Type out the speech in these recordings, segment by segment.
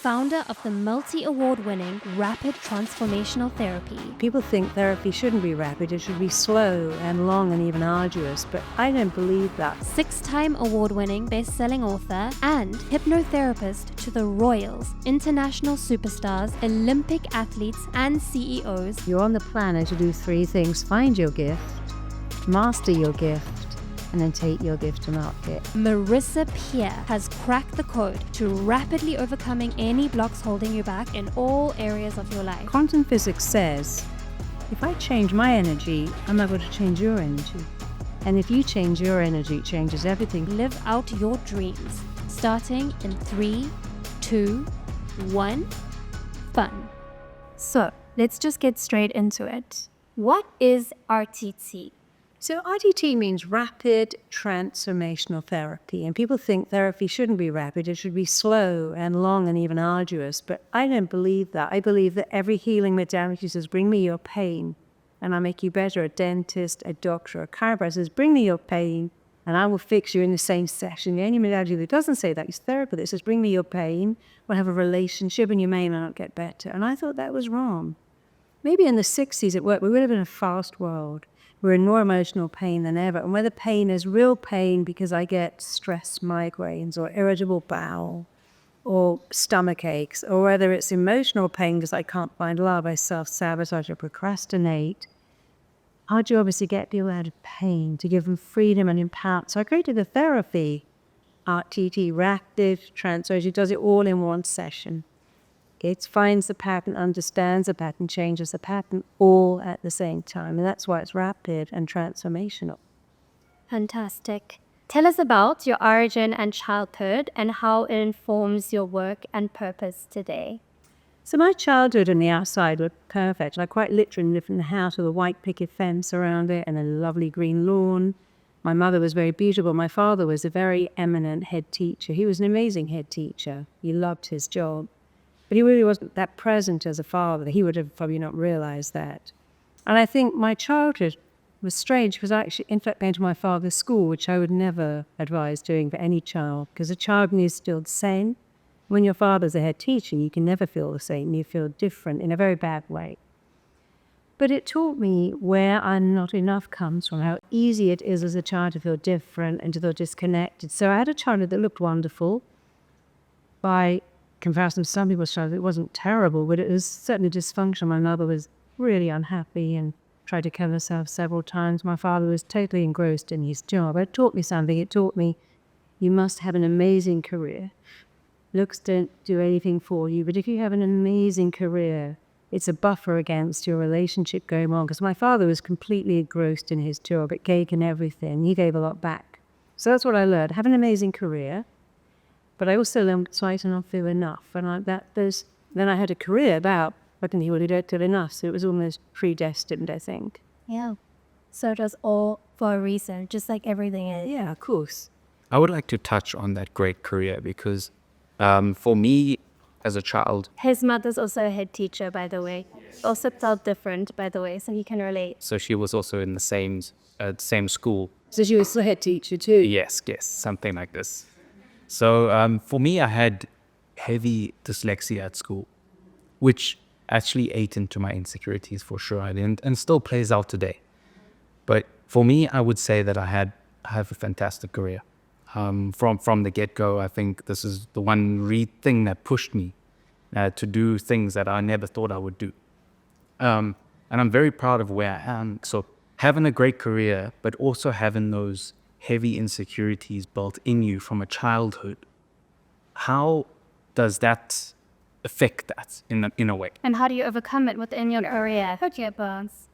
founder of the multi-award-winning Rapid Transformational Therapy. People think therapy shouldn't be rapid, it should be slow and long and even arduous, but I don't believe that. 6-time award-winning best-selling author and hypnotherapist to the royals, international superstars, Olympic athletes, and CEOs. You're on the planet to do 3 things: find your gift, master your gift, and then take your gift to market. Marisa Peer has cracked the code to rapidly overcoming any blocks holding you back in all areas of your life. Quantum physics says, if I change my energy, I'm not going to change your energy. And if you change your energy, it changes everything. Live out your dreams, starting in 3, 2, 1, fun. So, let's just get straight into it. What is RTT? So RTT means rapid transformational therapy, and people think therapy shouldn't be rapid, it should be slow and long and even arduous, but I don't believe that. I believe that every healing modality says, bring me your pain and I'll make you better. A dentist, a doctor, a chiropractor says, bring me your pain and I will fix you in the same session. The only modality that doesn't say that is therapy that says, bring me your pain, we'll have a relationship and you may not get better. And I thought that was wrong. Maybe in the 60s it worked, we would have been a fast world. We're in more emotional pain than ever. And whether pain is real pain because I get stress migraines or irritable bowel or stomach aches, or whether it's emotional pain because I can't find love, I self-sabotage or procrastinate, our job is to get people out of pain, to give them freedom and empowerment. So I created a therapy, RTT, Rapid Transformation. It does it all in one session. It finds the pattern, understands the pattern, changes the pattern all at the same time. And that's why it's rapid and transformational. Fantastic. Tell us about your origin and childhood and how it informs your work and purpose today. So my childhood on the outside were perfect. I quite literally lived in a house with a white picket fence around it and a lovely green lawn. My mother was very beautiful. My father was a very eminent head teacher. He was an amazing head teacher. He loved his job. But he really wasn't that present as a father. He would have probably not realized that. And I think my childhood was strange because I actually, in fact, went to my father's school, which I would never advise doing for any child, because a child needs to feel the same. When your father's a head teacher, you can never feel the same. You feel different in a very bad way. But it taught me where I'm not enough comes from, how easy it is as a child to feel different and to feel disconnected. So I had a childhood that looked wonderful. By comparison to some people's childhood, it wasn't terrible, but it was certainly dysfunctional. My mother was really unhappy and tried to kill herself several times. My father was totally engrossed in his job. It taught me something. It taught me you must have an amazing career. Looks don't do anything for you, but if you have an amazing career, it's a buffer against your relationship going wrong. Because my father was completely engrossed in his job, at cake and everything. He gave a lot back. So that's what I learned. Have an amazing career. But I also learned try to not feel enough. And then I had a career about, I didn't really don't feel enough. So it was almost predestined, I think. Yeah. So it was all for a reason, just like everything is. Yeah, of course. I would like to touch on that great career because for me as a child... His mother's also a head teacher, by the way. Also felt different, by the way, so he can relate. So she was also in the same school. So she was the head teacher too? Yes, something like this. So for me, I had heavy dyslexia at school, which actually ate into my insecurities for sure, and still plays out today. But for me, I would say that I have a fantastic career. From the get-go, I think this is the one thing that pushed me to do things that I never thought I would do. And I'm very proud of where I am. So having a great career, but also having those heavy insecurities built in you from a childhood, how does that affect that in a way? And how do you overcome it within your career? Okay, Barnes.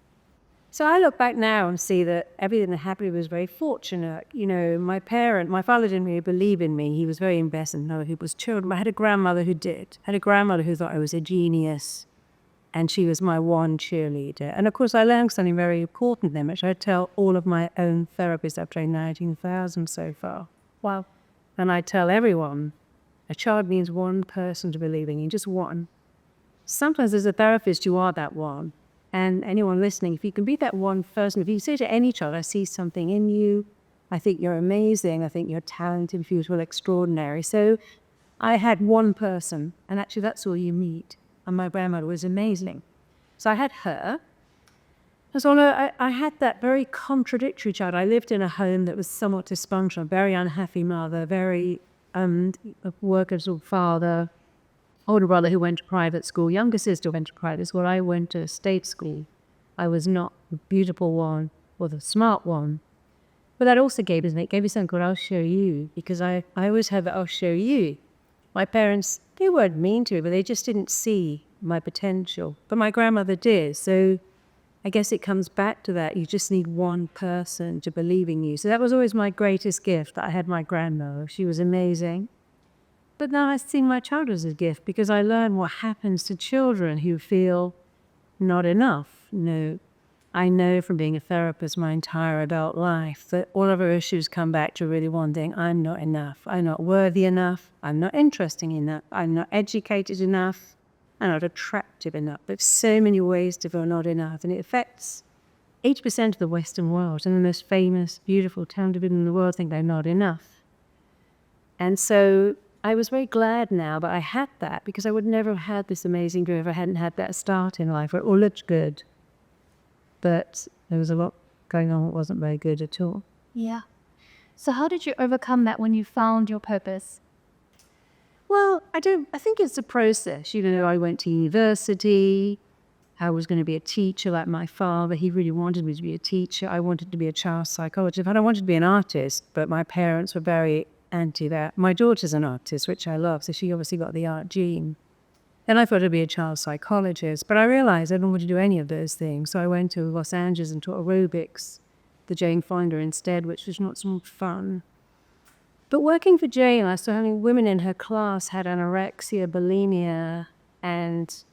So I look back now and see that everything that happened was very fortunate. You know, my father didn't really believe in me. He was very invested in other people's children. But I had a grandmother who did. I had a grandmother who thought I was a genius. And she was my one cheerleader. And of course, I learned something very important then, which I tell all of my own therapists. I've trained 19,000 so far. Wow. And I tell everyone, a child needs one person to believe in you, just one. Sometimes as a therapist, you are that one. And anyone listening, if you can be that one person, if you say to any child, I see something in you, I think you're amazing, I think you're talented, beautiful, extraordinary. So I had one person, and actually that's all you meet. And my grandmother was amazing. So I had her. So I had that very contradictory child. I lived in a home that was somewhat dysfunctional, very unhappy mother, very a worker's father, older brother who went to private school, younger sister went to private school. I went to state school. I was not the beautiful one or the smart one. But that also gave me something called I'll show you, because I always have I'll show you. My parents, they weren't mean to me, but they just didn't see my potential. But my grandmother did. So I guess it comes back to that. You just need one person to believe in you. So that was always my greatest gift, that I had my grandmother. She was amazing. But now I see my child as a gift, because I learn what happens to children who feel not enough. I know from being a therapist my entire adult life that all of our issues come back to really one thing: I'm not enough. I'm not worthy enough. I'm not interesting enough. I'm not educated enough. I'm not attractive enough. There's so many ways to feel not enough, and it affects 80% of the Western world, and the most famous, beautiful, talented people in the world think they're not enough. And so I was very glad now that I had that, because I would never have had this amazing career if I hadn't had that start in life where it all looked good. But there was a lot going on that wasn't very good at all. Yeah. So how did you overcome that when you found your purpose? Well, I think it's a process. I went to university. I was going to be a teacher like my father. He really wanted me to be a teacher. I wanted to be a child psychologist. I wanted to be an artist, but my parents were very anti that. My daughter's an artist, which I love, so she obviously got the art gene. Then I thought I'd be a child psychologist, but I realized I didn't want to do any of those things. So I went to Los Angeles and taught aerobics, the Jane Fonda instead, which was not so fun. But working for Jane, I saw how many women in her class had anorexia, bulimia, and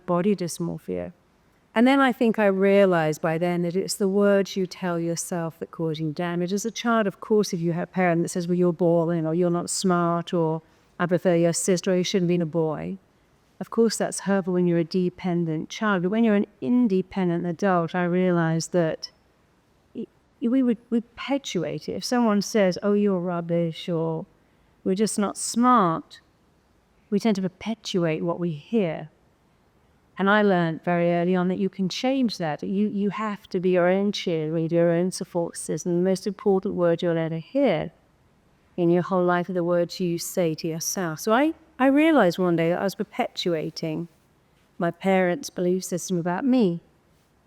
body dysmorphia. And then I think I realized by then that it's the words you tell yourself that cause you damage. As a child, of course, if you have a parent that says, well, you're boring, or you're not smart, or I prefer your sister, or you shouldn't be a boy, of course that's hurtful when you're a dependent child. But when you're an independent adult, I realized that we perpetuate it. If someone says, oh, you're rubbish, or we're just not smart, we tend to perpetuate what we hear. And I learned very early on that you can change that. You have to be your own cheerleader, your own support system. The most important word you'll ever hear in your whole life are the words you say to yourself. So I realized one day that I was perpetuating my parents' belief system about me.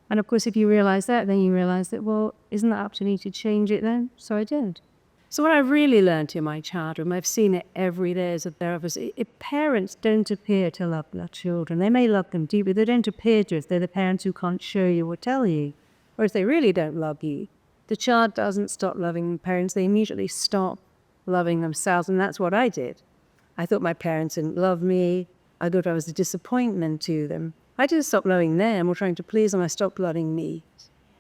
And of course, if you realize that, then you realize that, well, isn't that up to me to change it then? So I did. So what I really learned in my childhood, and I've seen it every day as a therapist, if parents don't appear to love their children, they may love them deeply, they don't appear to if they're the parents who can't show you or tell you. Or if they really don't love you, the child doesn't stop loving the parents, they immediately stop loving themselves, and that's what I did. I thought my parents didn't love me. I thought I was a disappointment to them. I just stopped loving them or trying to please them. I stopped loving me.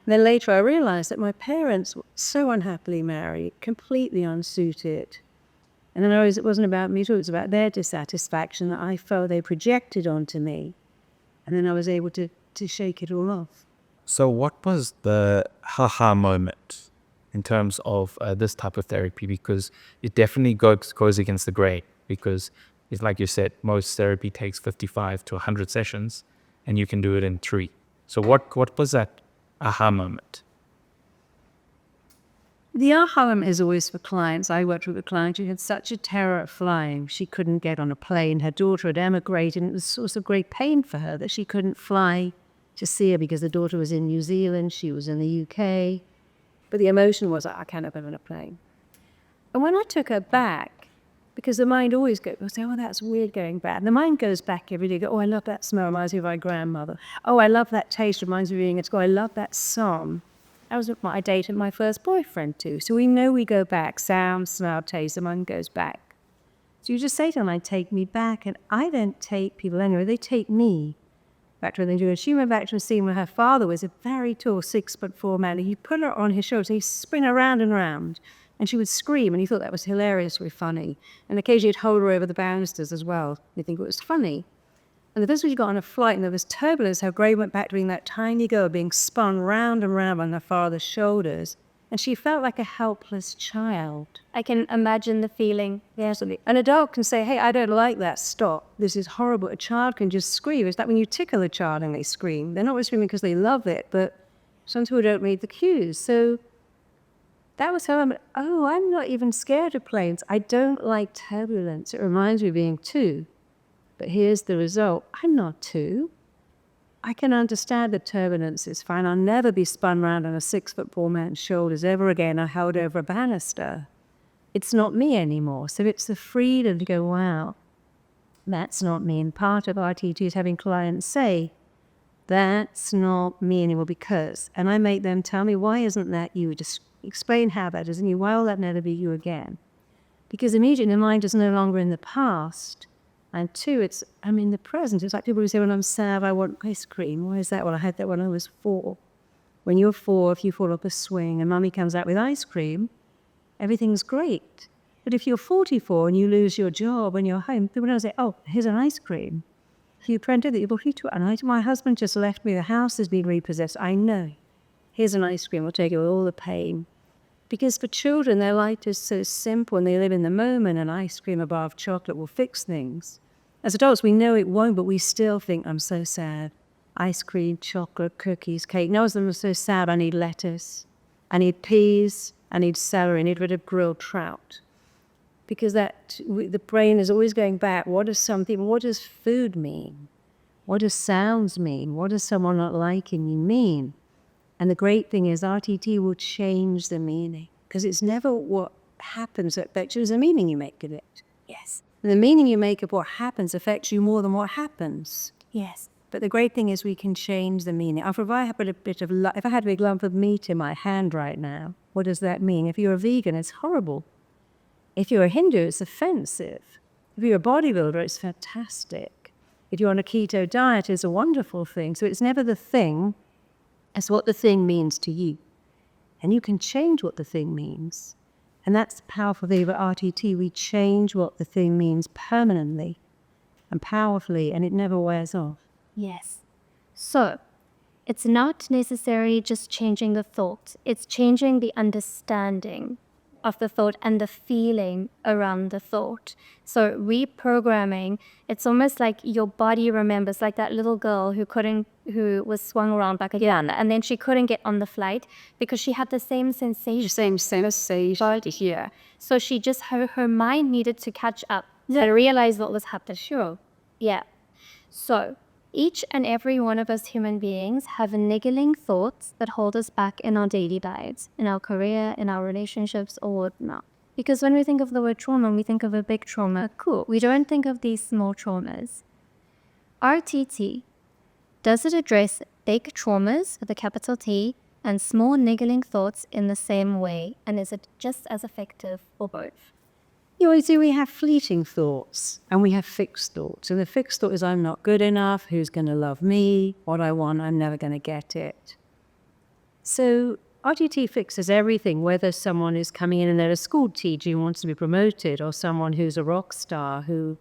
And then later I realized that my parents were so unhappily married, completely unsuited. And then it wasn't about me, it was about their dissatisfaction that I felt they projected onto me. And then I was able to shake it all off. So what was the haha moment in terms of this type of therapy? Because it definitely goes against the grain, because it's like you said, most therapy takes 55 to 100 sessions and you can do it in 3. So what was that aha moment? The aha moment is always for clients. I worked with a client who had such a terror of flying. She couldn't get on a plane. Her daughter had emigrated, and it was a source of great pain for her that she couldn't fly to see her because the daughter was in New Zealand, she was in the UK. But the emotion was, I cannot go on a plane. And when I took her back, because the mind always goes, oh, that's weird going back. And the mind goes back every day, I love that smell, reminds me of my grandmother. Oh, I love that taste, reminds me of being at school. I love that song. That was what I dated my first boyfriend too. So we know we go back, sound, smell, taste, the mind goes back. So you just say to them, take me back. And I don't take people anywhere, they take me back to what they do. And she went back to a scene where her father was a very tall, 6'4" man. And he put her on his shoulders, he'd spin her around and around. And she would scream, and he thought that was hilariously funny. And occasionally he'd hold her over the banisters as well. He'd think it was funny. And the first time she got on a flight and there was turbulence, her grey went back to being that tiny girl being spun round and round on her father's shoulders. And she felt like a helpless child. I can imagine the feeling. Yes, an adult can say, hey, I don't like that, stop. This is horrible. A child can just scream. It's like when you tickle a child and they scream. They're not always screaming because they love it, but some people don't read the cues. So that was how I'm not even scared of planes. I don't like turbulence. It reminds me of being 2. But here's the result. I'm not 2. I can understand that turbulence is fine. I'll never be spun round on a 6-foot-4 man's shoulders ever again or held over a banister. It's not me anymore. So it's the freedom to go, wow, that's not me. And part of RTT is having clients say, that's not me anymore because, and I make them tell me, why isn't that you? Just explain how that isn't you. Why will that never be you again? Because immediately the mind is no longer in the past. And 2, I'm in the present. It's like people who say, when I'm sad, I want ice cream. Why is that? Well, I had that when I was 4. When you're 4, if you fall off a swing and mummy comes out with ice cream, everything's great. But if you're 44 and you lose your job and you're home, people don't say, oh, here's an ice cream. You printed that you bought an item. My husband just left me. The house has been repossessed. I know. Here's an ice cream. We'll take it with all the pain. Because for children, their life is so simple and they live in the moment, and ice cream, a bar of chocolate will fix things. As adults, we know it won't, but we still think, I'm so sad. Ice cream, chocolate, cookies, cake. No, I'm so sad. I need lettuce. I need peas. I need celery. I need rid of grilled trout. Because the brain is always going back. What does food mean? What does sounds mean? What does someone not liking you mean? And the great thing is RTT will change the meaning. Because it's never what happens that affects you, it's the meaning you make of it. Yes. And the meaning you make of what happens affects you more than what happens. Yes. But the great thing is we can change the meaning. If I had a big lump of meat in my hand right now, what does that mean? If you're a vegan, it's horrible. If you're a Hindu, it's offensive. If you're a bodybuilder, it's fantastic. If you're on a keto diet, it's a wonderful thing. So it's never the thing, it's what the thing means to you. And you can change what the thing means. And that's the powerful thing about RTT. We change what the thing means permanently and powerfully, and it never wears off. Yes. So, it's not necessarily just changing the thought. It's changing the understanding of the thought and the feeling around the thought. So reprogramming, it's almost like your body remembers, like that little girl who was swung around like a gun, and then she couldn't get on the flight because she had the same sensation. Same sensation here. So she just, her mind needed to catch up and realize what was happening. Sure. Yeah. So each and every one of us human beings have niggling thoughts that hold us back in our daily lives, in our career, in our relationships, or whatnot. Because when we think of the word trauma, we think of a big trauma. Cool. We don't think of these small traumas. RTT, does it address big traumas with a capital T and small niggling thoughts in the same way? And is it just as effective for both? You see, we have fleeting thoughts and we have fixed thoughts. And the fixed thought is, I'm not good enough. Who's going to love me? What I want, I'm never going to get it. So RTT fixes everything, whether someone is coming in and they're a school teacher who wants to be promoted, or someone who's a rock star who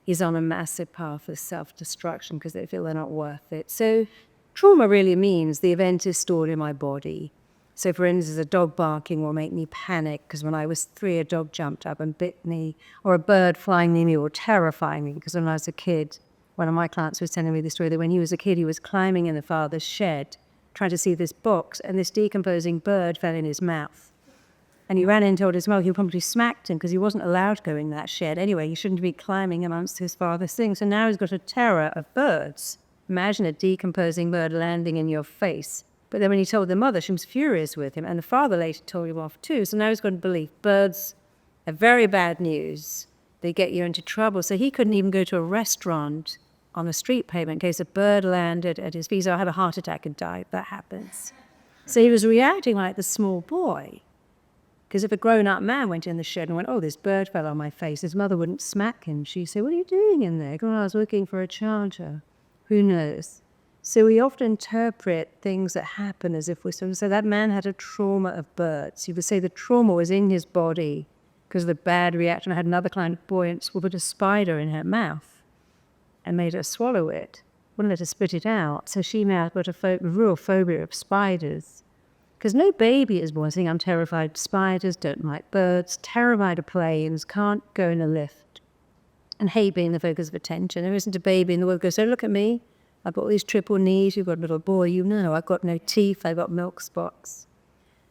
is on a massive path of self-destruction because they feel they're not worth it. So trauma really means the event is stored in my body. So for instance, a dog barking will make me panic because when I was 3, a dog jumped up and bit me, or a bird flying near me will terrify me. Because when I was a kid, one of my clients was telling me the story that when he was a kid, he was climbing in the father's shed, trying to see this box, and this decomposing bird fell in his mouth. And he ran in and told his mother. He probably smacked him because he wasn't allowed to go in that shed. Anyway, he shouldn't be climbing amongst his father's things. So now he's got a terror of birds. Imagine a decomposing bird landing in your face. But then when he told the mother, she was furious with him, and the father later told him off too. So now he's got to believe birds are very bad news. They get you into trouble. So he couldn't even go to a restaurant on a street pavement in case a bird landed at his feet. So I'll have a heart attack and die if that happens. So he was reacting like the small boy. Because if a grown-up man went in the shed and went, oh, this bird fell on my face, his mother wouldn't smack him. She'd say, what are you doing in there? Oh, I was looking for a charger. Who knows? So we often interpret things that happen as if we're supposed to say that man had a trauma of birds. You would say the trauma was in his body because of the bad reaction. I had another client of buoyance who put a spider in her mouth and made her swallow it. Wouldn't let her spit it out. So she now got a real phobia of spiders. Because no baby is born saying, I'm terrified of spiders, don't like birds, terrified of planes, can't go in a lift, and hate being the focus of attention. There isn't a baby in the world who goes, so look at me, I've got all these triple knees, you've got a little boy, you know, I've got no teeth, I've got milk spots.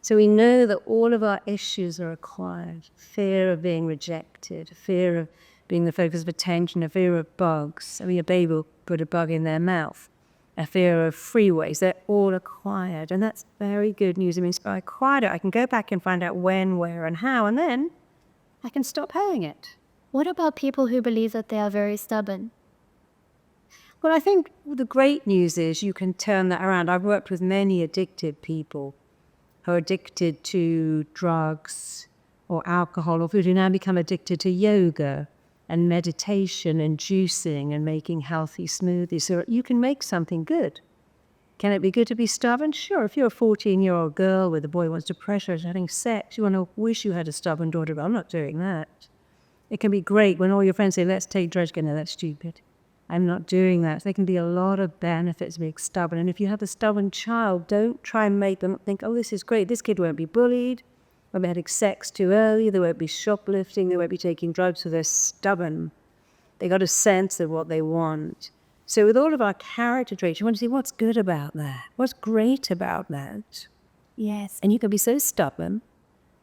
So we know that all of our issues are acquired. Fear of being rejected, fear of being the focus of attention, a fear of bugs. I mean, a baby will put a bug in their mouth. A fear of freeways, they're all acquired. And that's very good news. I mean, if I acquired it, I can go back and find out when, where, and how, and then I can stop having it. What about people who believe that they are very stubborn? Well, I think the great news is you can turn that around. I've worked with many addicted people who are addicted to drugs or alcohol or food, who now become addicted to yoga and meditation and juicing and making healthy smoothies. So you can make something good. Can it be good to be stubborn? Sure. If you're a 14-year-old girl with a boy who wants to pressure her having sex, you want to wish you had a stubborn daughter, but I'm not doing that. It can be great when all your friends say, let's take drugs. No, that's stupid. I'm not doing that. So there can be a lot of benefits of being stubborn. And if you have a stubborn child, don't try and make them think, oh, this is great. This kid won't be bullied. Won't be having sex too early. They won't be shoplifting. They won't be taking drugs. So they're stubborn. They got a sense of what they want. So with all of our character traits, you want to see what's good about that. What's great about that. Yes. And you can be so stubborn,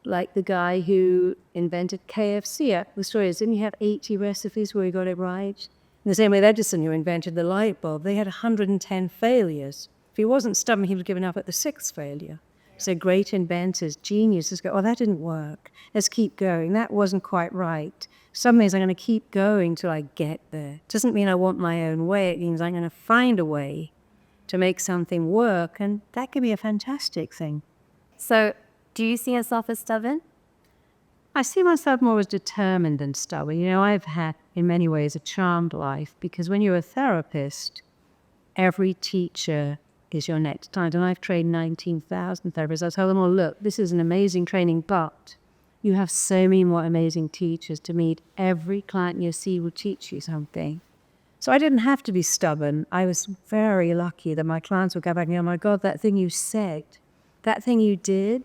like the guy who invented KFC. The story is, didn't he have 80 recipes where he got it right? In the same way Edison, who invented the light bulb, they had 110 failures. If he wasn't stubborn, he would have given up at the 6th failure. So great inventors, geniuses go, oh, that didn't work. Let's keep going. That wasn't quite right. Some things I'm going to keep going till I get there. Doesn't mean I want my own way. It means I'm going to find a way to make something work, and that can be a fantastic thing. So, do you see yourself as stubborn? I see myself more as determined than stubborn. You know, I've had, in many ways, a charmed life, because when you're a therapist, every teacher is your next client. And I've trained 19,000 therapists. I tell them all, look, this is an amazing training, but you have so many more amazing teachers to meet. Every client you see will teach you something. So I didn't have to be stubborn. I was very lucky that my clients would go back and go, oh my God, that thing you said, that thing you did,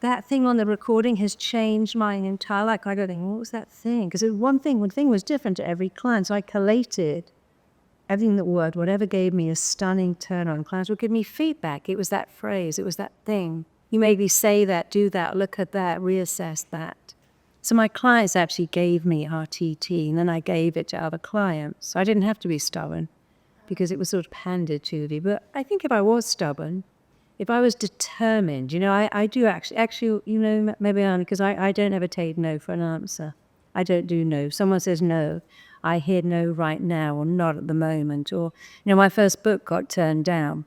that thing on the recording has changed my entire life. I go thinking, what was that thing? Because one thing was different to every client. So I collated everything that worked, whatever gave me a stunning turn on. Clients would give me feedback. It was that phrase. It was that thing. You made me say that, do that, look at that, reassess that. So my clients actually gave me RTT, and then I gave it to other clients. So I didn't have to be stubborn because it was sort of handed to me. But I think if I was stubborn, if I was determined, you know, I do actually, you know, maybe I'm, because I don't ever take no for an answer. I don't do no. If someone says no, I hear no right now or not at the moment. Or, you know, my first book got turned down,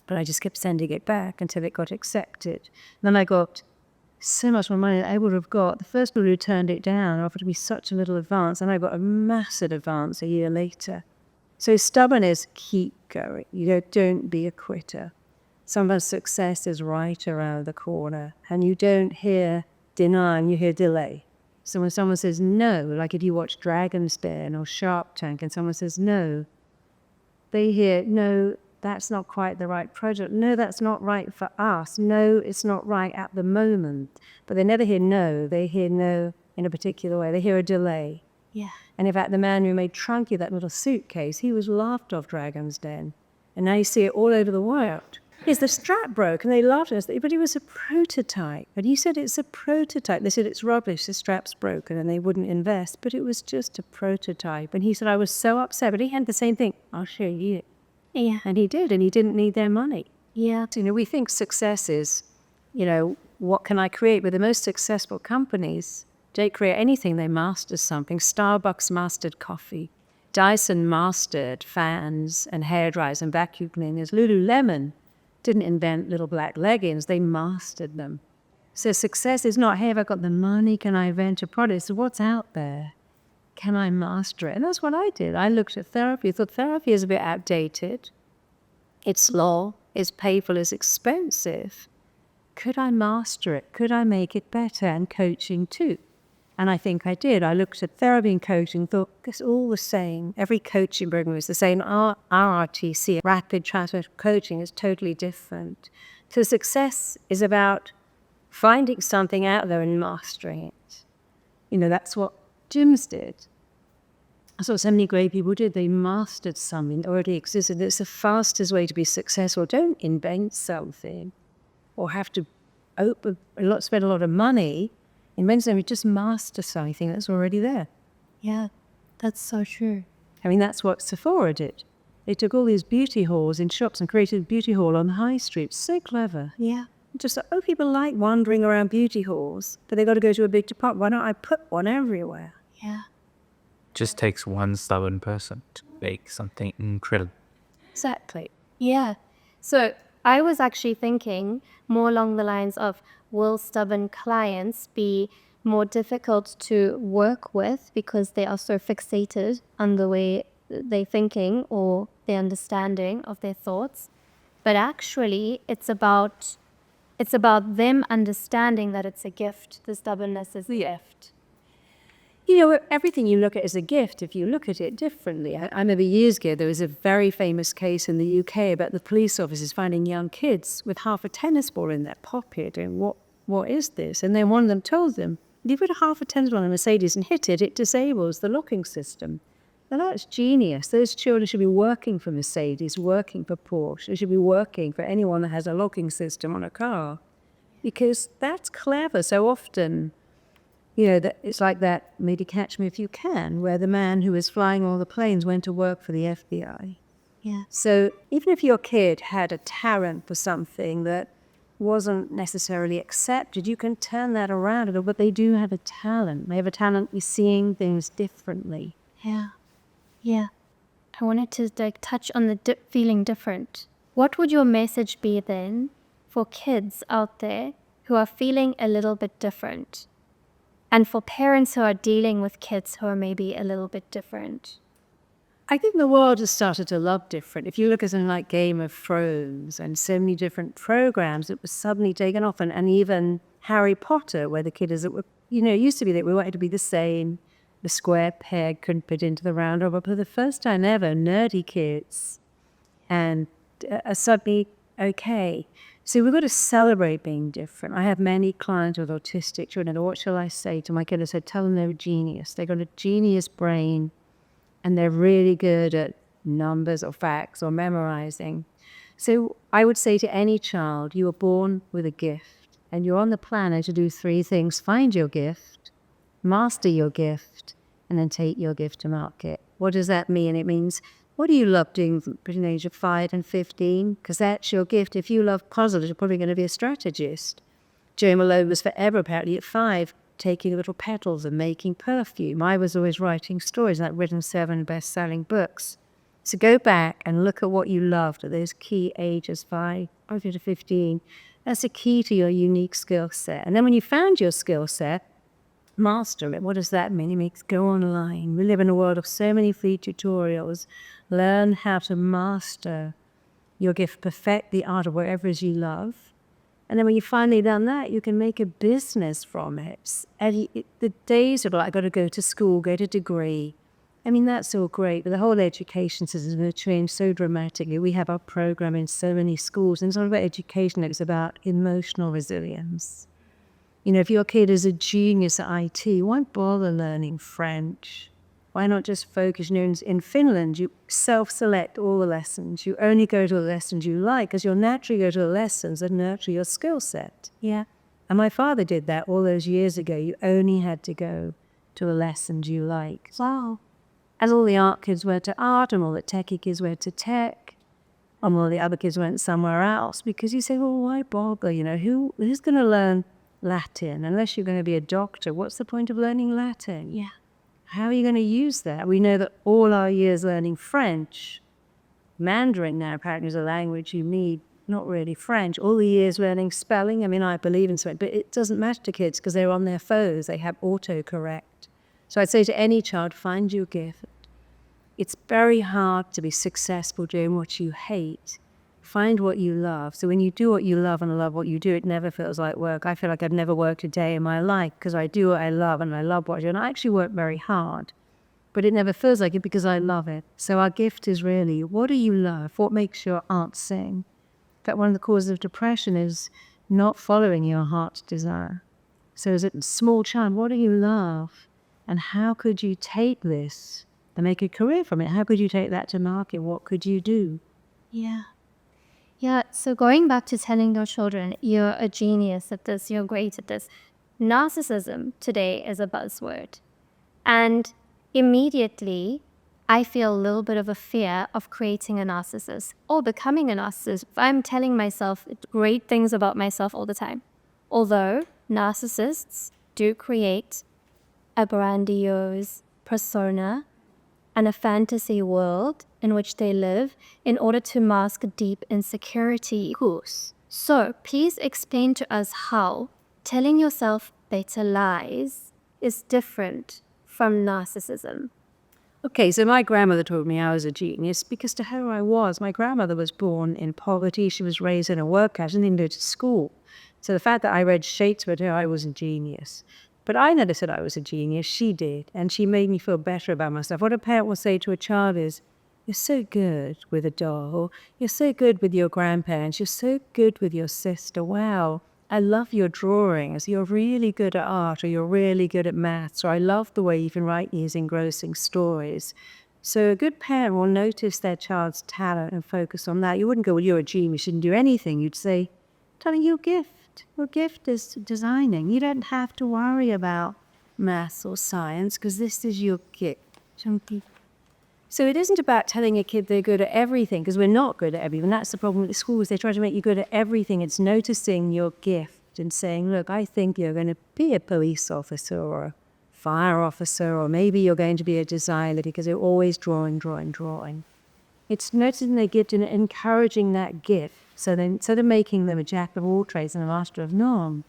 but I just kept sending it back until it got accepted. And then I got so much more money than I would have got. The first people who turned it down offered me such a little advance, and I got a massive advance a year later. So stubborn is keep going. You know, don't be a quitter. Sometimes success is right around the corner, and you don't hear deny, you hear delay. So when someone says no, like if you watch Dragon's Den or Shark Tank and someone says no, they hear, no, that's not quite the right project. No, that's not right for us. No, it's not right at the moment. But they never hear no. They hear no in a particular way. They hear a delay. Yeah. And in fact, the man who made Trunky that little suitcase, he was laughed off Dragon's Den. And now you see it all over the world. Yes, the strap broke, and they laughed at us, but it was a prototype. And he said it's a prototype. They said it's rubbish, the strap's broken, and they wouldn't invest. But it was just a prototype. And he said, I was so upset, but he had the same thing. I'll show you. Yeah. And he did, and he didn't need their money. Yeah. So, you know, we think success is, you know, what can I create? But the most successful companies don't create anything. They master something. Starbucks mastered coffee. Dyson mastered fans and hairdryers and vacuum cleaners. Lululemon didn't invent little black leggings. They mastered them. So success is not, hey, have I got the money? Can I invent a product? So what's out there? Can I master it? And that's what I did. I looked at therapy, thought therapy is a bit outdated. It's slow, it's painful, it's expensive. Could I master it? Could I make it better? And coaching too. And I think I did. I looked at therapy and coaching, thought, it's all the same. Every coaching program is the same. Our RTC, rapid transformative coaching, is totally different. So success is about finding something out there and mastering it. That's what gyms did. That's what so many great people did. They mastered something that already existed. It's the fastest way to be successful. Don't invent something or have to spend a lot of money. Invent something, just master something that's already there. Yeah, that's so true. I mean, that's what Sephora did. They took all these beauty halls in shops and created a beauty hall on the high street. So clever. Yeah. Just, people like wandering around beauty halls, but they got to go to a big department. Why don't I put one everywhere? Yeah. Just takes one stubborn person to make something incredible. Exactly. Yeah. So I was actually thinking more along the lines of, will stubborn clients be more difficult to work with because they are so fixated on the way they're thinking or their understanding of their thoughts? But actually, it's about them understanding that it's a gift. The stubbornness is a gift. Everything you look at is a gift if you look at it differently. I remember years ago, there was a very famous case in the UK about the police officers finding young kids with half a tennis ball in their pocket. And what is this? And then one of them told them, if you put half a tennis ball in a Mercedes and hit it, it disables the locking system. Now that's genius. Those children should be working for Mercedes, working for Porsche. They should be working for anyone that has a locking system on a car. Because that's clever. So often, that it's like that maybe Catch Me If You Can, where the man who was flying all the planes went to work for the FBI. Yeah. So even if your kid had a talent for something that wasn't necessarily accepted, you can turn that around. But they do have a talent. They have a talent with seeing things differently. Yeah. Yeah. I wanted to touch on the feeling different. What would your message be then for kids out there who are feeling a little bit different? And for parents who are dealing with kids who are maybe a little bit different? I think the world has started to love different. If you look at something like Game of Thrones and so many different programs, it was suddenly taken off. And even Harry Potter, where the kid is, it used to be that we wanted to be the same. The square peg couldn't fit into the round hole. But for the first time ever, nerdy kids and are suddenly okay. So we've got to celebrate being different. I have many clients with autistic children. And what shall I say to my kid? I said, tell them they're a genius. They've got a genius brain and they're really good at numbers or facts or memorizing. So I would say to any child, you were born with a gift and you're on the planet to do 3 things. Find your gift, master your gift, and then take your gift to market. What does that mean? It means, what do you love doing between the age of 5 and 15? Because that's your gift. If you love puzzles, you're probably going to be a strategist. Jo Malone was forever, apparently, at 5, taking little petals and making perfume. I was always writing stories, and I've written 7 best-selling books. So go back and look at what you loved at those key ages, 5 to 15. That's a key to your unique skill set. And then when you found your skill set, master it. What does that mean? It means go online. We live in a world of so many free tutorials. Learn how to master your gift, perfect the art of whatever it is you love. And then when you've finally done that, you can make a business from it. And the days of I got to go to school, get a degree. I mean, that's all great, but the whole education system is going to change so dramatically. We have our program in so many schools, and it's not about education, it's about emotional resilience. If your kid is a genius at IT, why bother learning French? Why not just focus? In Finland, you self-select all the lessons. You only go to the lessons you like, because you'll naturally go to the lessons that nurture your skill set. Yeah. And my father did that all those years ago. You only had to go to the lessons you like. Wow. And all the art kids went to art, and all the techie kids went to tech, and all the other kids went somewhere else. Because you say, well, why bother? Who's going to learn Latin? Unless you're going to be a doctor, what's the point of learning Latin? Yeah. How are you going to use that? We know that all our years learning French, Mandarin now apparently is a language you need, not really French. All the years learning spelling, I believe in spelling, but it doesn't matter to kids because they're on their phones. They have autocorrect. So I'd say to any child, find your gift. It's very hard to be successful doing what you hate. Find what you love. So when you do what you love and love what you do, it never feels like work. I feel like I've never worked a day in my life because I do what I love and I love what I do. And I actually work very hard, but it never feels like it because I love it. So our gift is really, what do you love? What makes your aunt sing? that one of the causes of depression is not following your heart's desire. So as a small child, what do you love? And how could you take this and make a career from it? How could you take that to market? What could you do? Yeah. Yeah, so going back to telling your children, you're a genius at this, you're great at this. Narcissism today is a buzzword. And immediately, I feel a little bit of a fear of creating a narcissist or becoming a narcissist if I'm telling myself great things about myself all the time. Although narcissists do create a grandiose persona and a fantasy world in which they live in order to mask deep insecurity. So please explain to us how telling yourself better lies is different from narcissism. Okay, so my grandmother told me I was a genius because to her I was. My grandmother was born in poverty. She was raised in a workhouse and didn't go to school. So the fact that I read Shakespeare to her, I was a genius. But I never said I was a genius. She did. And she made me feel better about myself. What a parent will say to a child is, you're so good with a doll. You're so good with your grandparents. You're so good with your sister. Wow. I love your drawings. You're really good at art, or you're really good at maths, or I love the way you can write these engrossing stories. So a good parent will notice their child's talent and focus on that. You wouldn't go, well, you're a genius, you shouldn't do anything. You'd say, darling, your gift. Your gift is designing. You don't have to worry about maths or science because this is your gift. So it isn't about telling a kid they're good at everything, because we're not good at everything. That's the problem with the schools. They try to make you good at everything. It's noticing your gift and saying, look, I think you're going to be a police officer or a fire officer, or maybe you're going to be a designer because you're always drawing. It's noticing their gift and encouraging that gift. So then instead of making them a jack of all trades and a master of none,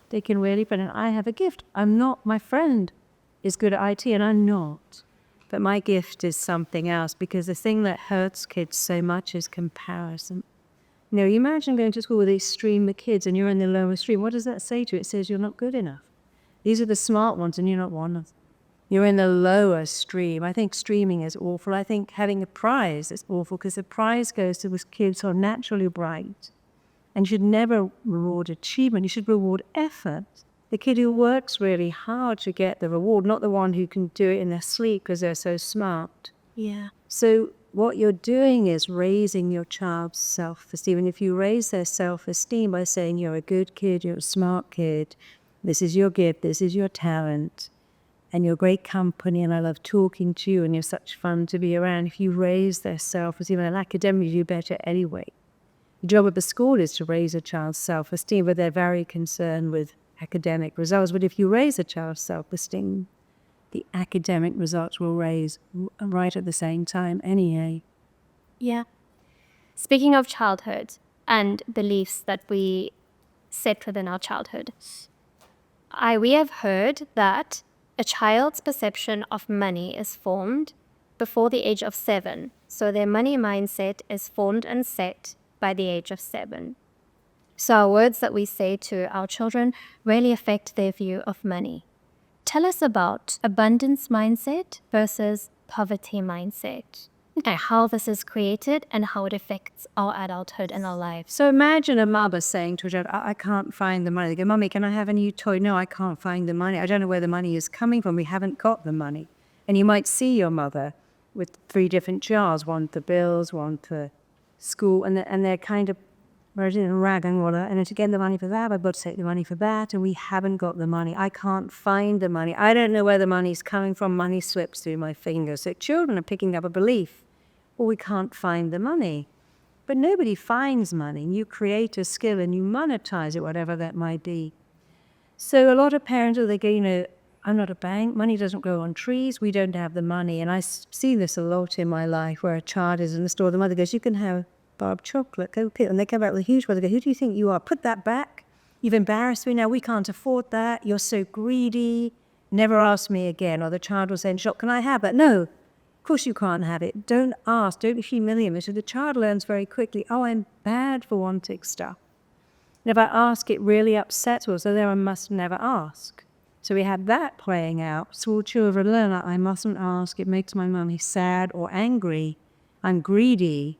they can really put in, I have a gift. I'm not, my friend is good at IT and I'm not. But my gift is something else, because the thing that hurts kids so much is comparison. You know, you imagine going to school with these stream of kids and you're in the lower stream. What does that say to you? It says you're not good enough. These are the smart ones and you're not one of them. You're in the lower stream. I think streaming is awful. I think having a prize is awful, because the prize goes to those kids who are naturally bright. And you should never reward achievement. You should reward effort. The kid who works really hard to get the reward, not the one who can do it in their sleep because they're so smart. Yeah. So what you're doing is raising your child's self-esteem. And if you raise their self-esteem by saying you're a good kid, you're a smart kid, this is your gift, this is your talent, and you're great company, and I love talking to you, and you're such fun to be around. If you raise their self-esteem, and academically you do better anyway. The job of the school is to raise a child's self-esteem, but they're very concerned with academic results. But if you raise a child's self-esteem, the academic results will raise right at the same time anyway. Yeah. Speaking of childhood and beliefs that we set within our childhood, we have heard that a child's perception of money is formed before the age of 7. So their money mindset is formed and set by the age of 7. So our words that we say to our children really affect their view of money. Tell us about abundance mindset versus poverty mindset. Okay, how this is created and how it affects our adulthood and our lives. So imagine a mother saying to a child, I can't find the money. They go, Mummy, can I have a new toy? No, I can't find the money. I don't know where the money is coming from. We haven't got the money. And you might see your mother with 3 different jars, one for bills, one for school, and they're kind of ragging water, and to get the money for that, I've got to take the money for that, and we haven't got the money. I can't find the money. I don't know where the money's coming from. Money slips through my fingers. So children are picking up a belief, well, we can't find the money. But nobody finds money. You create a skill and you monetize it, whatever that might be. So a lot of parents, they go, I'm not a bank. Money doesn't grow on trees. We don't have the money. And I see this a lot in my life, where a child is in the store. The mother goes, you can have bar of chocolate, go pick. And they come back with a huge one. They go, who do you think you are? Put that back. You've embarrassed me now. We can't afford that. You're so greedy. Never ask me again. Or the child will say in shock, can I have that? No, of course you can't have it. Don't ask. Don't humiliate me. So the child learns very quickly, oh, I'm bad for wanting stuff. And if I ask, it really upsets us. So there I must never ask. So we had that playing out. Small children learn that I mustn't ask. It makes my mummy sad or angry. I'm greedy.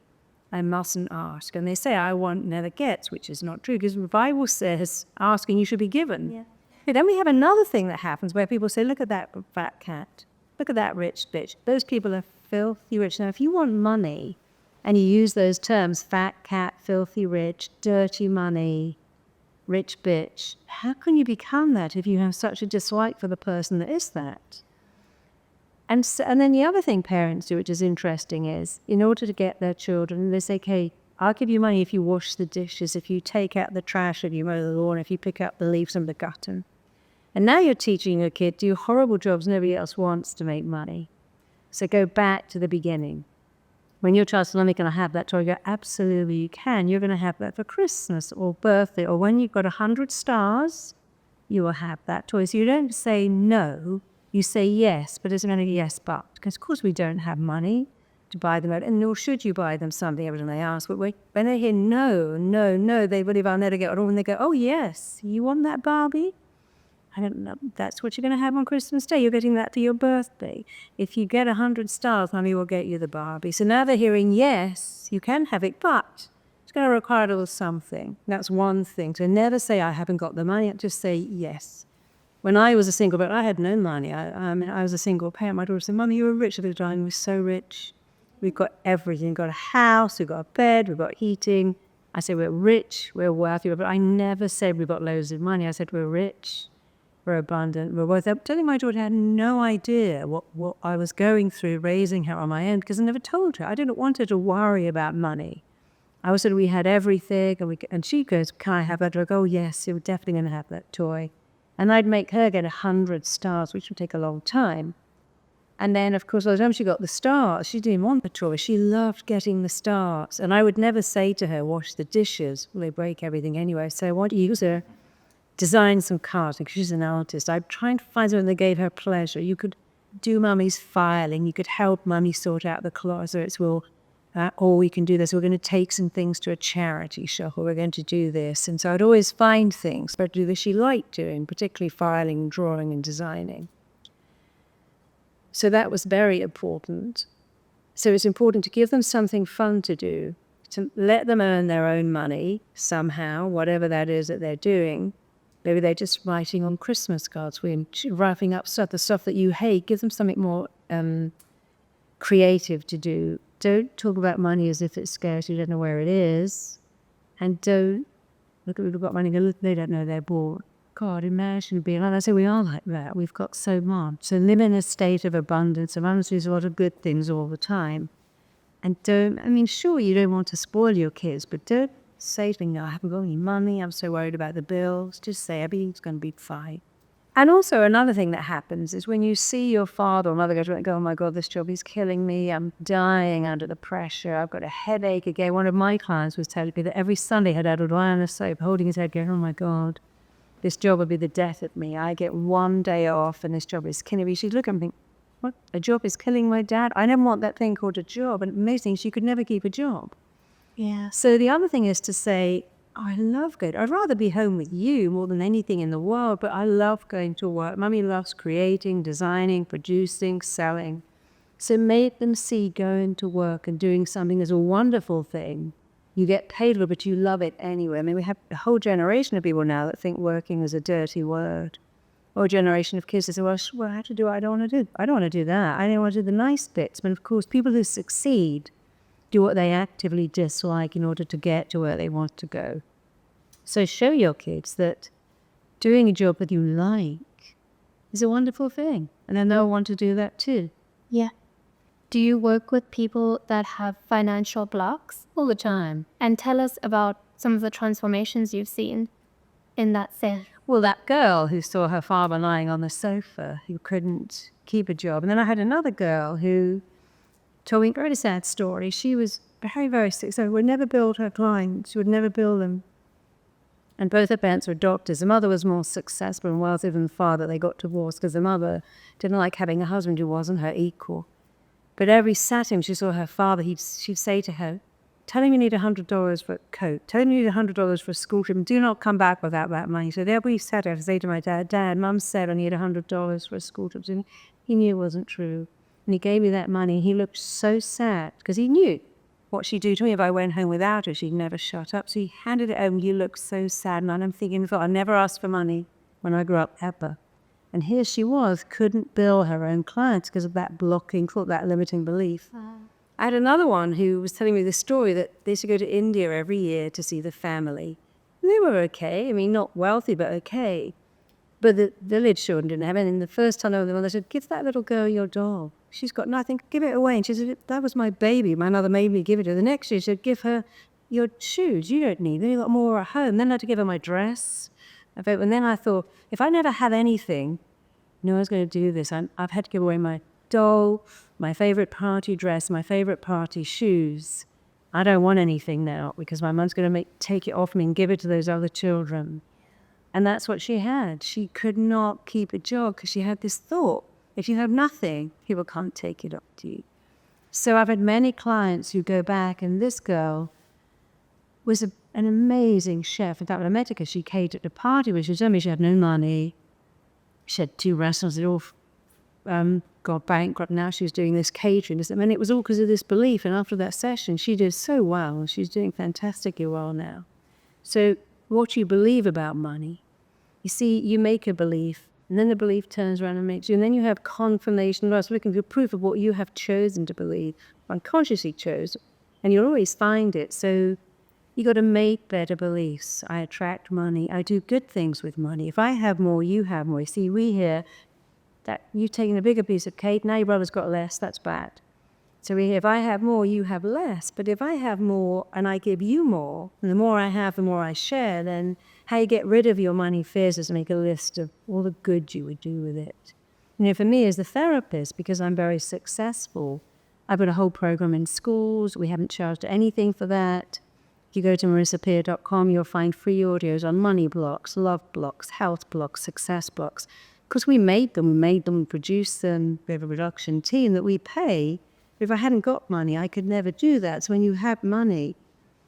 I mustn't ask. And they say, I want never gets, which is not true, because the Bible says, ask and you should be given. Yeah. But then we have another thing that happens where people say, look at that fat cat. Look at that rich bitch. Those people are filthy rich. Now, if you want money and you use those terms, fat cat, filthy rich, dirty money, rich bitch, how can you become that if you have such a dislike for the person that is that? And then the other thing parents do, which is interesting, is in order to get their children, they say, okay, I'll give you money if you wash the dishes, if you take out the trash, if you mow the lawn, if you pick up the leaves from the gutter. And now you're teaching your kid, do horrible jobs nobody else wants to make money. So go back to the beginning. When your child's only going to have that toy, you go, absolutely you can. You're going to have that for Christmas or birthday, or when you've got 100 stars, you will have that toy. So you don't say no, you say yes, but it's only yes but. Because of course we don't have money to buy them out, and nor should you buy them something every time they ask. But when they hear no, no, no, they believe I'll never get it all, and they go, oh yes, you want that Barbie? I don't know, that's what you're going to have on Christmas Day. You're getting that for your birthday. If you get 100 stars, Mommy will get you the Barbie. So now they're hearing yes, you can have it, but it's going to require a little something. That's one thing. So never say I haven't got the money, just say yes. When I was a single parent, I had no money. I was a single parent. My daughter said, Mommy, you were rich at the time. We're so rich. We've got everything. We've got a house, we've got a bed, we've got heating. I said, we're rich, we're wealthy. But I never said we've got loads of money. I said, we're rich, we're abundant, we're worth it. I'm telling my daughter, I had no idea what I was going through raising her on my own, because I never told her. I didn't want her to worry about money. I said we had everything, and she goes, can I have that? I go, oh yes, you're definitely going to have that toy. And I'd make her get 100 stars, which would take a long time. And then, of course, by the time she got the stars, she didn't want the toy. She loved getting the stars. And I would never say to her, wash the dishes. Well, they break everything anyway. So I want to use her, design some cards, because she's an artist. I'd try and find something that gave her pleasure. You could do Mummy's filing. You could help Mummy sort out the closets. Or we can do this. We're going to take some things to a charity shop, or we're going to do this. And so I'd always find things for her to do that she liked doing, particularly filing, drawing, and designing. So that was very important. So it's important to give them something fun to do, to let them earn their own money somehow, whatever that is that they're doing. Maybe they're just writing on Christmas cards, wrapping up stuff, the stuff that you hate. Give them something more creative to do. Don't talk about money as if it's scarce, you don't know where it is. And don't look at people who've got money and go, they don't know they're bored. God, imagine being like that. I say we are like that. We've got so much. So live in a state of abundance. Abundance is a lot of good things all the time. And sure, you don't want to spoil your kids, but don't say to them, no, I haven't got any money, I'm so worried about the bills. Just say everything's going to be fine. And also another thing that happens is when you see your father or mother go, oh my God, this job is killing me. I'm dying under the pressure. I've got a headache again. One of my clients was telling me that every Sunday her dad would lie on the sofa holding his head going, oh my God, this job would be the death of me. I get one day off and this job is killing me. She'd look at me and think, what? A job is killing my dad? I never want that thing called a job. And amazing, she could never keep a job. Yeah. So the other thing is to say, I love going. I'd rather be home with you more than anything in the world, but I love going to work. Mummy loves creating, designing, producing, selling. So make them see going to work and doing something as a wonderful thing. You get paid for it, but you love it anyway. We have a whole generation of people now that think working is a dirty word. Or a generation of kids that say, well, I have to do what I don't want to do. I don't want to do that. I don't want to do the nice bits. But of course, people who succeed do what they actively dislike in order to get to where they want to go. So show your kids that doing a job that you like is a wonderful thing. And then they'll want to do that too. Yeah. Do you work with people that have financial blocks? All the time. And tell us about some of the transformations you've seen in that sense. Well, that girl who saw her father lying on the sofa, who couldn't keep a job. And then I had another girl who told me a very sad story. She was very, very sick, so would never build her clients. She would never bill them. And both her parents were doctors. The mother was more successful and wealthy than the father. They got divorced because the mother didn't like having a husband who wasn't her equal. But every Saturday she saw her father, she'd say to her, tell him you need $100 for a coat. Tell him you need $100 for a school trip. And do not come back without that money. So every Saturday I'd say to my dad, Dad, Mum said I need $100 for a school trip. And he knew it wasn't true. And he gave me that money. He looked so sad because he knew what she'd do to me if I went home without her. She'd never shut up. So he handed it over. You look so sad. And I'm thinking, I never asked for money when I grew up, ever. And here she was, couldn't bill her own clients because of that blocking thought, that limiting belief. I had another one who was telling me the story that they used to go to India every year to see the family. And they were okay. I mean, not wealthy, but okay. But the village children didn't have anything. The first time I was the mother said, give that little girl your doll. She's got nothing, give it away. And she said, that was my baby. My mother made me give it to her. The next year she said, give her your shoes. You don't need them. You've got more at home. Then I had to give her my dress. And then I thought, if I never had anything, no one's going to do this. I've had to give away my doll, my favorite party dress, my favorite party shoes. I don't want anything now because my mum's going to take it off me and give it to those other children. And that's what she had. She could not keep a job because she had this thought. If you have nothing, people can't take it up to you. So I've had many clients who go back, and this girl was an amazing chef. In fact, when I met her, because she catered a party, which she told me she had no money. She had 2 restaurants that all got bankrupt. Now she was doing this catering. And it was all because of this belief. And after that session, she did so well. She's doing fantastically well now. So what you believe about money, you see, you make a belief, and then the belief turns around and makes you, and then you have confirmation. I was looking for proof of what you have chosen to believe, unconsciously chose, and you'll always find it. So you got to make better beliefs. I attract money. I do good things with money. If I have more, you have more. See, we hear that you've taken a bigger piece of cake, now your brother's got less, that's bad. So we hear, if I have more, you have less. But if I have more and I give you more, and the more I have, the more I share, then how you get rid of your money fears is to make a list of all the good you would do with it. For me as a therapist, because I'm very successful, I've got a whole program in schools. We haven't charged anything for that. If you go to marisapeer.com, you'll find free audios on money blocks, love blocks, health blocks, success blocks. Because we made them, produced them. We have a production team that we pay. If I hadn't got money, I could never do that. So when you have money,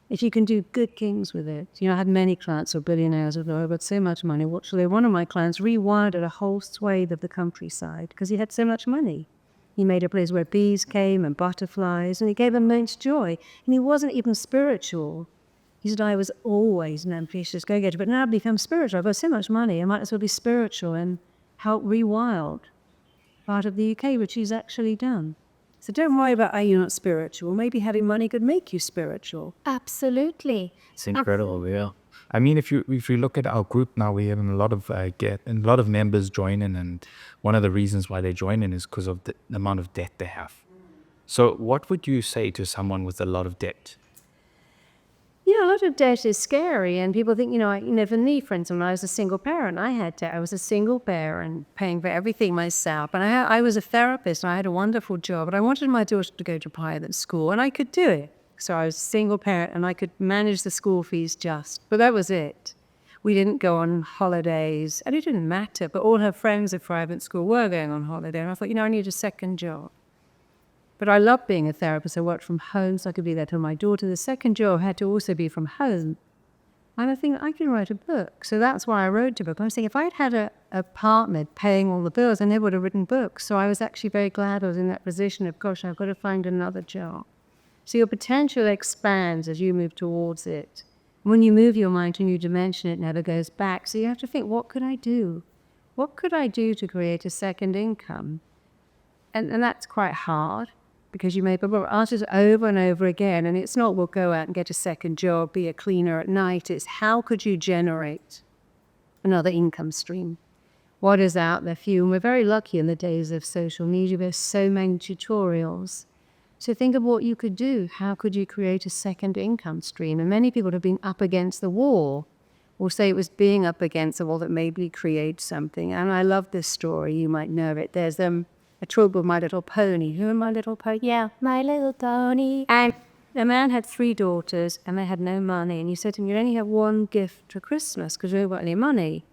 if you can do good things with it. I had many clients who are billionaires who I've got so much money. Actually, one of my clients rewired a whole swathe of the countryside because he had so much money. He made a place where bees came and butterflies, and he gave them immense joy. And he wasn't even spiritual. He said, I was always an ambitious go-getter, but now I've become spiritual. I've got so much money, I might as well be spiritual and help rewild part of the UK, which he's actually done. So don't worry about, are you not spiritual? Maybe having money could make you spiritual. Absolutely. It's incredible, yeah. I mean, if you look at our group now, we have a lot of members join in, and one of the reasons why they join in is because of the amount of debt they have. So what would you say to someone with a lot of debt? A lot of debt is scary, and people think, for me, for instance, when I was a single parent, I had debt. I was a single parent, paying for everything myself. And I was a therapist, and I had a wonderful job, but I wanted my daughter to go to private school, and I could do it. So I was a single parent, and I could manage the school fees but that was it. We didn't go on holidays, and it didn't matter, but all her friends at private school were going on holiday, and I thought, I need a second job. But I loved being a therapist. I worked from home, so I could be there to my daughter. The second job had to also be from home. And I think I can write a book. So that's why I wrote a book. I was thinking, if I'd had a partner paying all the bills, I never would have written books. So I was actually very glad I was in that position of, gosh, I've got to find another job. So your potential expands as you move towards it. When you move your mind to a new dimension, it never goes back. So you have to think, what could I do? What could I do to create a second income? And that's quite hard. Because you may be answers over and over again, and it's not, we'll go out and get a second job, be a cleaner at night. It's how could you generate another income stream? What is out there for you? And we're very lucky in the days of social media. There's so many tutorials. So think of what you could do. How could you create a second income stream? And many people have been up against the wall, or say it was being up against the wall that maybe creates something. And I love this story. You might know it. There's a trope of My Little Pony. Who are My Little Pony? Yeah, My Little Pony. And the man had 3 daughters, and they had no money. And he said to him, you only have one gift for Christmas because you haven't got any money.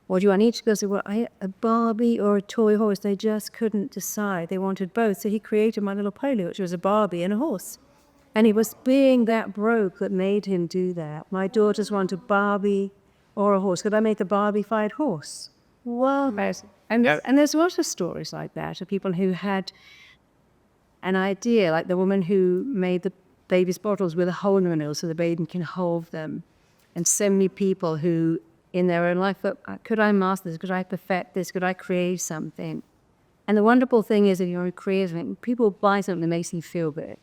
What do you want each? He goes, well, a Barbie or a toy horse. They just couldn't decide. They wanted both. So he created My Little Pony, which was a Barbie and a horse. And he was being that broke that made him do that. My daughters want a Barbie or a horse. Could I make a Barbie-fied horse? Whoa. And there's lots of stories like that of people who had an idea, like the woman who made the babies' bottles with a hole in the middle so the baby can hold them. And so many people who, in their own life, thought, could I master this? Could I perfect this? Could I create something? And the wonderful thing is, if you're creating, people buy something that makes you feel good.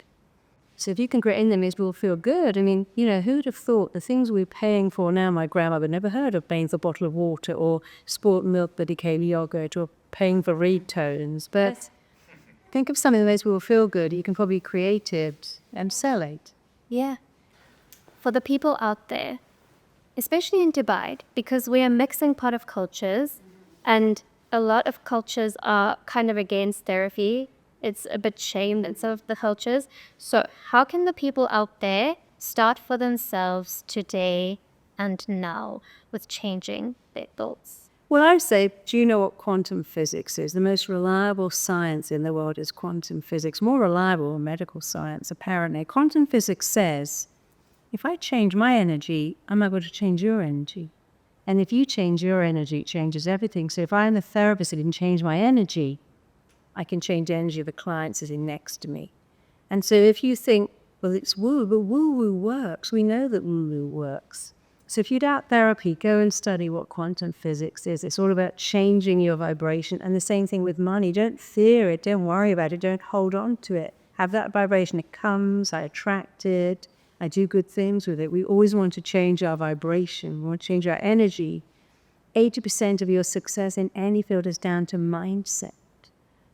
So if you can create in them, makes people feel good. I mean, who'd have thought the things we're paying for now, my grandmother never heard of paying for a bottle of water or sport milk that became yogurt or paying for reed tones. But think of something that makes people feel good. You can probably create it and sell it. Yeah. For the people out there, especially in Dubai, because we are mixing pot of cultures, and a lot of cultures are kind of against therapy. It's a bit shamed in some of the cultures. So how can the people out there start for themselves today and now with changing their thoughts? Well, I would say, do you know what quantum physics is? The most reliable science in the world is quantum physics, more reliable than medical science, apparently. Quantum physics says, if I change my energy, I'm able to change your energy. And if you change your energy, it changes everything. So if I'm the therapist that can change my energy, I can change the energy of the client sitting next to me. And so if you think, well, it's woo, but woo-woo works. We know that woo-woo works. So if you doubt therapy, go and study what quantum physics is. It's all about changing your vibration. And the same thing with money. Don't fear it. Don't worry about it. Don't hold on to it. Have that vibration. It comes. I attract it. I do good things with it. We always want to change our vibration. We want to change our energy. 80% of your success in any field is down to mindset.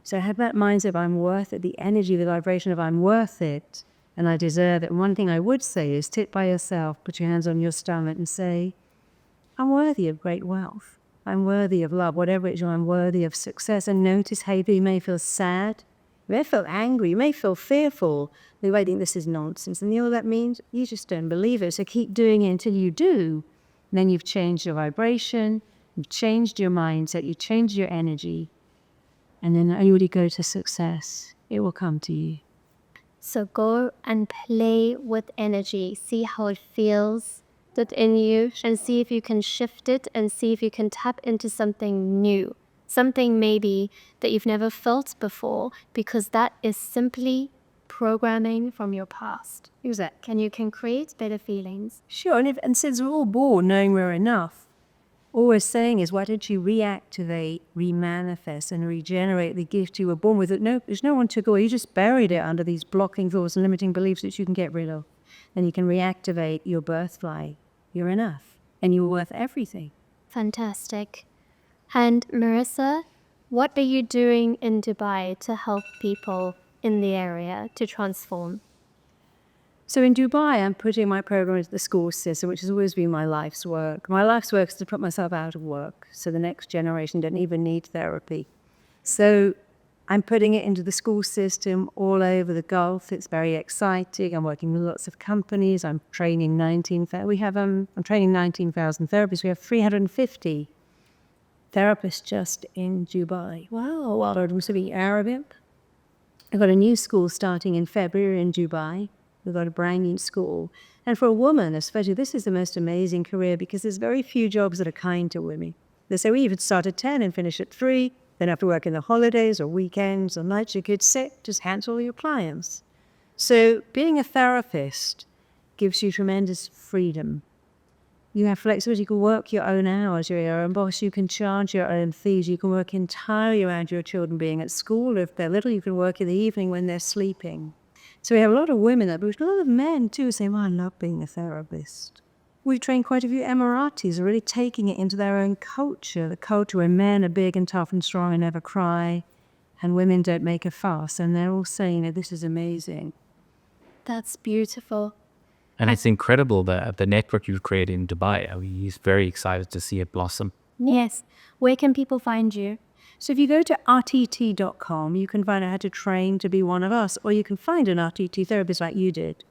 So have that mindset of I'm worth it, the energy, the vibration of I'm worth it, and I deserve it. And one thing I would say is sit by yourself, put your hands on your stomach and say, I'm worthy of great wealth. I'm worthy of love, whatever it is, I'm worthy of success. And notice how you may feel sad, you may feel angry, you may feel fearful. You might think this is nonsense. And you know what that means? You just don't believe it. So keep doing it until you do. And then you've changed your vibration, you've changed your mindset, you've changed your energy. And then you already go to success. It will come to you. So go and play with energy. See how it feels within you and see if you can shift it and see if you can tap into something new. Something maybe that you've never felt before, because that is simply programming from your past. Exactly. And you can create better feelings. Sure. And since we're all born knowing we're enough, all we're saying is, why don't you reactivate, remanifest, and regenerate the gift you were born with? There's no one took away. You just buried it under these blocking thoughts and limiting beliefs that you can get rid of. And you can reactivate your birthright. You're enough. And you're worth everything. Fantastic. And Marisa, what are you doing in Dubai to help people in the area to transform? So in Dubai, I'm putting my program into the school system, which has always been my life's work. My life's work is to put myself out of work, so the next generation don't even need therapy. So I'm putting it into the school system all over the Gulf. It's very exciting. I'm working with lots of companies. I'm training 19,000 therapists. We have 350 therapists just in Dubai. Wow, well, I'm speaking Arabic. I've got a new school starting in February in Dubai. We've got a brand new school. And for a woman, especially, this is the most amazing career because there's very few jobs that are kind to women. They say, well, you could start at 10 and finish at 3, then have to work in the holidays or weekends or nights. You could sit, just handle your clients. So being a therapist gives you tremendous freedom. You have flexibility. You can work your own hours. You're your own boss. You can charge your own fees. You can work entirely around your children being at school. If they're little, you can work in the evening when they're sleeping. So we have a lot of women, but a lot of men too say, well, I love being a therapist. We've trained quite a few Emiratis are really taking it into their own culture, the culture where men are big and tough and strong and never cry, and women don't make a fuss. And they're all saying that this is amazing. That's beautiful. And it's incredible the network you've created in Dubai. I mean, he's very excited to see it blossom. Yes. Where can people find you? So if you go to rtt.com, you can find out how to train to be one of us, or you can find an RTT therapist like you did.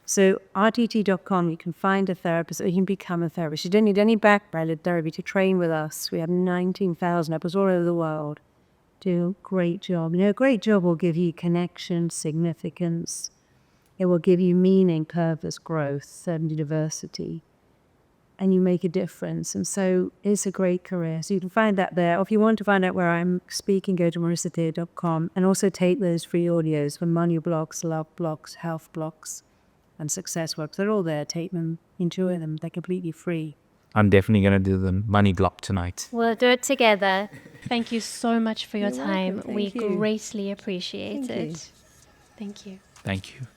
So rtt.com, you can find a therapist, or you can become a therapist. You don't need any background in therapy to train with us. We have 19,000 therapists all over the world. Do a great job. A great job will give you connection, significance. It will give you meaning, purpose, growth, and diversity. And you make a difference. And so it's a great career. So you can find that there. Or if you want to find out where I'm speaking, go to marisapeer.com and also take those free audios for money blocks, love blocks, health blocks. and success works. They're all there. Take them, enjoy them. They're completely free. I'm definitely going to do the money block tonight. We'll do it together. Thank you so much for your You're time. welcome. We Thank you. greatly appreciate Thank you. it. Thank you. Thank you.